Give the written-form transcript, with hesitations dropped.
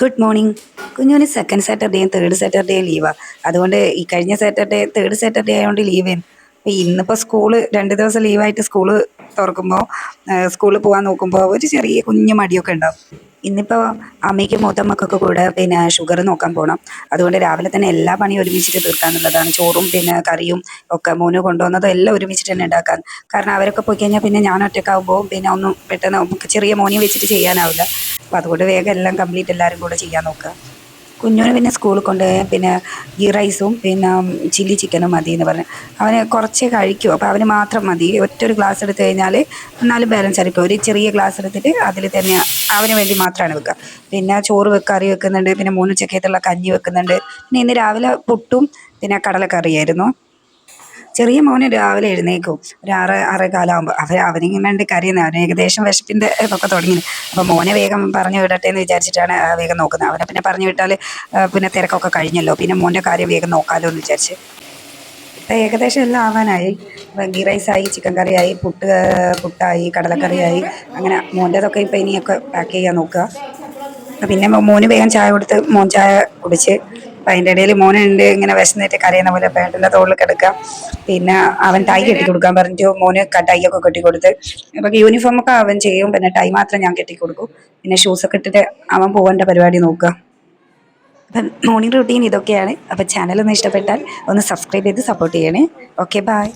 Good morning. കുഞ്ഞുവിന് second സാറ്റർഡേയും third സാറ്റർഡേയും ലീവാണ്. അതുകൊണ്ട് ഈ കഴിഞ്ഞ സാറ്റർഡേ തേർഡ് സാറ്റർഡേ ആയതുകൊണ്ട് ലീവേന്. അപ്പോൾ ഇന്നിപ്പോൾ സ്കൂള് 2 ദിവസം ലീവായിട്ട് സ്കൂള് തുറക്കുമ്പോൾ സ്കൂളിൽ പോകാൻ നോക്കുമ്പോൾ ഒരു ചെറിയ കുഞ്ഞു മടിയൊക്കെ ഉണ്ടാവും. ഇന്നിപ്പോൾ അമ്മയ്ക്കും മൂത്തമ്മക്കൊക്കെ കൂടെ പിന്നെ ഷുഗർ നോക്കാൻ പോകണം. അതുകൊണ്ട് രാവിലെ തന്നെ എല്ലാ പണിയും ഒരുമിച്ചിട്ട് തീർക്കാന്നുള്ളതാണ്. ചോറും പിന്നെ കറിയും ഒക്കെ മോന് കൊണ്ടുവന്നതും എല്ലാം ഒരുമിച്ചിട്ട് തന്നെ ഉണ്ടാക്കാൻ. കാരണം അവരൊക്കെ പോയി കഴിഞ്ഞാൽ പിന്നെ ഞാൻ ഒറ്റയ്ക്കാവുമ്പോൾ പിന്നെ ഒന്നും പെട്ടെന്ന് നമുക്ക് ചെറിയ മോനെ വെച്ചിട്ട് ചെയ്യാനാവില്ല. അപ്പോൾ അതുകൊണ്ട് വേഗം എല്ലാം കംപ്ലീറ്റ് എല്ലാവരും കൂടെ ചെയ്യാൻ നോക്കുക. കുഞ്ഞുവിന് പിന്നെ സ്കൂളിൽ കൊണ്ട് പിന്നെ ഗീ റൈസും പിന്നെ ചില്ലി ചിക്കനും മതി എന്ന് പറഞ്ഞു. അവന് കുറച്ചേ കഴിക്കൂ. അപ്പോൾ അവന് മാത്രം മതി. ഒറ്റൊരു ഗ്ലാസ് എടുത്തു കഴിഞ്ഞാൽ എന്നാലും ബാലൻസ് ആയിരിക്കും. ഒരു ചെറിയ ഗ്ലാസ് എടുത്തിട്ട് അതിൽ തന്നെ അവന് വേണ്ടി മാത്രമാണ് വെക്കുക. പിന്നെ ചോറ് കറി വെക്കുന്നുണ്ട്. പിന്നെ 3 ഉച്ചക്കത്തുള്ള കഞ്ഞി വെക്കുന്നുണ്ട്. പിന്നെ ഇന്ന് രാവിലെ പുട്ടും പിന്നെ കടലക്കറിയായിരുന്നു. ചെറിയ മോന് രാവിലെ എഴുന്നേക്കും ഒരു 6-6:15 അവനിങ്ങനെ ഉണ്ട് കരയുന്നത്. അവന് ഏകദേശം വിശപ്പിൻ്റെ ഇതൊക്കെ തുടങ്ങി. അപ്പോൾ മോനെ വേഗം പറഞ്ഞു വിടട്ടെ എന്ന് വിചാരിച്ചിട്ടാണ് വേഗം നോക്കുന്നത്. അവനെ പിന്നെ പറഞ്ഞു വിട്ടാൽ പിന്നെ തിരക്കൊക്കെ കഴിഞ്ഞല്ലോ, പിന്നെ മോൻ്റെ കാര്യം വേഗം നോക്കാമല്ലോ എന്ന് വിചാരിച്ച്. ഇപ്പം ഏകദേശം എല്ലാം ആവാനായി. ഇപ്പം ഗീ റൈസായി, ചിക്കൻ കറിയായി, പുട്ടായി, കടലക്കറിയായി. അങ്ങനെ മോൻ്റെതൊക്കെ ഇപ്പം ഇനിയൊക്കെ പാക്ക് ചെയ്യാൻ നോക്കുക. പിന്നെ മോന് വേഗം ചായ കൊടുത്ത് മോൻ ചായ കുടിച്ച്. അപ്പം അതിൻ്റെ ഇടയിൽ മോനുണ്ട് ഇങ്ങനെ വിശന്നിട്ട് കരയുന്ന പോലെ പേട്ടൻ്റെ തോളിൽ കിടക്കുക. പിന്നെ അവൻ ടൈ കെട്ടി കൊടുക്കാൻ പറഞ്ഞിട്ട് മോന് ടൈ ഒക്കെ കെട്ടി കൊടുത്ത്. അപ്പം യൂണിഫോമൊക്കെ അവൻ ചെയ്യും, പിന്നെ ടൈ മാത്രം ഞാൻ കെട്ടി കൊടുക്കും. പിന്നെ ഷൂസൊക്കെ ഇട്ടിട്ട് അവൻ പോകേണ്ട പരിപാടി നോക്കുക. അപ്പം മോർണിംഗ് റൂട്ടീൻ ഇതൊക്കെയാണ്. അപ്പം ചാനലൊന്ന് ഇഷ്ടപ്പെട്ടാൽ ഒന്ന് സബ്സ്ക്രൈബ് ചെയ്ത് സപ്പോർട്ട് ചെയ്യണേ. Okay, by.